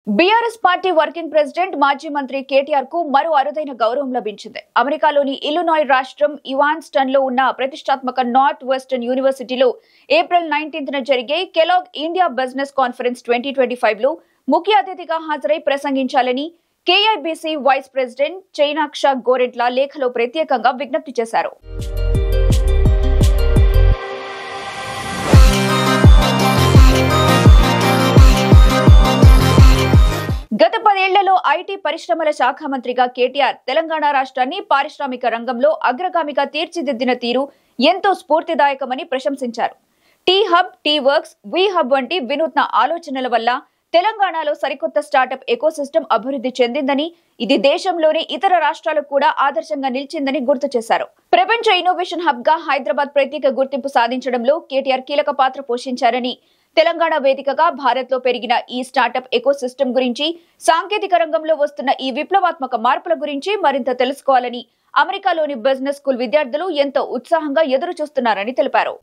BRS party working president మాజీ మంత్రి కేటీఆర్ కు మరో అరుదైన గౌరవం లభించింది. అమెరికాలోని ఇల్లినాయ్ రాష్ట్రం ఇవాన్స్టన్ లో ఉన్న ప్రతిష్టాత్మక నార్త్ వెస్టర్న్ యూనివర్సిటీలో ఏప్రిల్ 19న జరిగే కెలాగ్ ఇండియా బిజినెస్ కాన్ఫరెన్స్ 2025 లో ముఖ్య అతిథిగా హాజరై ప్రసంగించాలని కేఐబీసీ వైస్ ప్రెసిడెంట్ చైనాక్ష గోరెట్ల లేఖలో ప్రత్యేకంగా విజ్ఞప్తి చేశారు. గత 10 ఏళ్లలో ఐటీ పరిశ్రమల శాఖ మంత్రిగా కేటీఆర్ తెలంగాణ రాష్ట్రాన్ని పారిశ్రామిక రంగంలో అగ్రగామిగా తీర్చిదిద్దిన తీరు ఎంతో స్ఫూర్తిదాయకమని ప్రశంసించారు. టీ హబ్, టీ వర్క్స్, వి హబ్ వంటి వినూత్న ఆలోచనల వల్ల తెలంగాణలో సరికొత్త స్టార్టప్ ఎకోసిస్టమ్ అభివృద్ధి చెందిందని, ఇది దేశంలోని ఇతర రాష్ట్రాలకు కూడా ఆదర్శంగా నిలిచిందని గుర్తు చేశారు. ప్రపంచ ఇన్నోవేషన్ హబ్ గా హైదరాబాద్ ప్రత్యేక గుర్తింపు సాధించడంలో కేటీఆర్ కీలక పాత్ర పోషించారని, తెలంగాణ వేదికగా భారత్ లో పెరిగిన ఈ స్టార్టప్ ఎకోసిస్టమ్ గురించి, సాంకేతిక రంగంలో వస్తున్న ఈ విప్లవాత్మక మార్పుల గురించి మరింత తెలుసుకోవాలని అమెరికాలోని బిజినెస్ స్కూల్ విద్యార్థులు ఎంతో ఉత్సాహంగా ఎదురు చూస్తున్నారని తెలిపారు.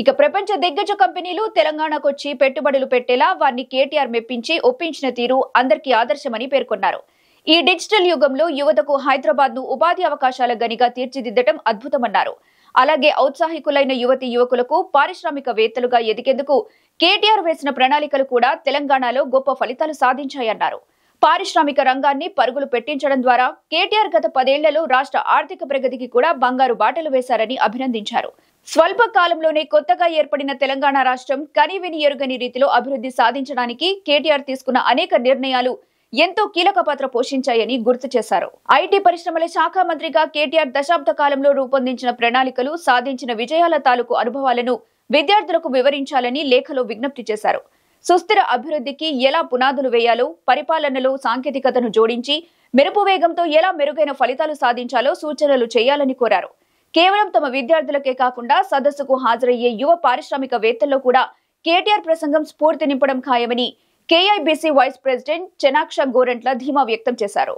ఇక ప్రపంచ దిగ్గజ కంపెనీలు తెలంగాణకొచ్చి పెట్టుబడులు పెట్టేలా వారిని కేటీఆర్ మెప్పించి ఒప్పించిన తీరు అందరికీ ఆదర్శమని పేర్కొన్నారు. ఈ డిజిటల్ యుగంలో యువతకు హైదరాబాద్ ను ఉపాధి అవకాశాల గనిగా తీర్చిదిద్దడం అద్భుతమన్నారు. అలాగే ఔత్సాహికులైన యువతి యువకులకు పారిశ్రామికవేత్తలుగా ఎదిగేందుకు కేటీఆర్ వేసిన ప్రణాళికలు కూడా తెలంగాణలో గొప్ప ఫలితాలు సాధించాయన్నారు. పారిశ్రామిక రంగాన్ని పరుగులు పెట్టించడం ద్వారా కేటీఆర్ గత 10 ఏళ్లలో రాష్ట్ర ఆర్థిక ప్రగతికి కూడా బంగారు బాటలు వేశారని అభినందించారు. స్వల్ప కాలంలోనే కొత్తగా ఏర్పడిన తెలంగాణ రాష్ట్రం కనీవిని ఎరుగని రీతిలో అభివృద్ధి సాధించడానికి కేటీఆర్ తీసుకున్న అనేక నిర్ణయాలు ఎంతో కీలక పాత్ర పోషించాయని గుర్తు చేశారు. ఐటీ పరిశ్రమల శాఖ మంత్రిగా కేటీఆర్ దశాబ్ద కాలంలో రూపొందించిన ప్రణాళికలు, సాధించిన విజయాల తాలూకు అనుభవాలను విద్యార్థులకు వివరించాలని లేఖలో విజ్ఞప్తి చేశారు. సుస్థిర అభివృద్ధికి ఎలా పునాదులు వేయాలో, పరిపాలనలో సాంకేతికతను జోడించి మెరుపు వేగంతో ఎలా మెరుగైన ఫలితాలు సాధించాలో సూచనలు చేయాలని కోరారు. కేవలం తమ విద్యార్థులకే కాకుండా సదస్సుకు హాజరయ్యే యువ పారిశ్రామికవేత్తల్లో కూడా కేటీఆర్ ప్రసంగం స్ఫూర్తి నింపడం ఖాయమని కేఐబీసీ వైస్ ప్రెసిడెంట్ చైనాక్ష గోరెట్ల ధీమా వ్యక్తం చేశారు.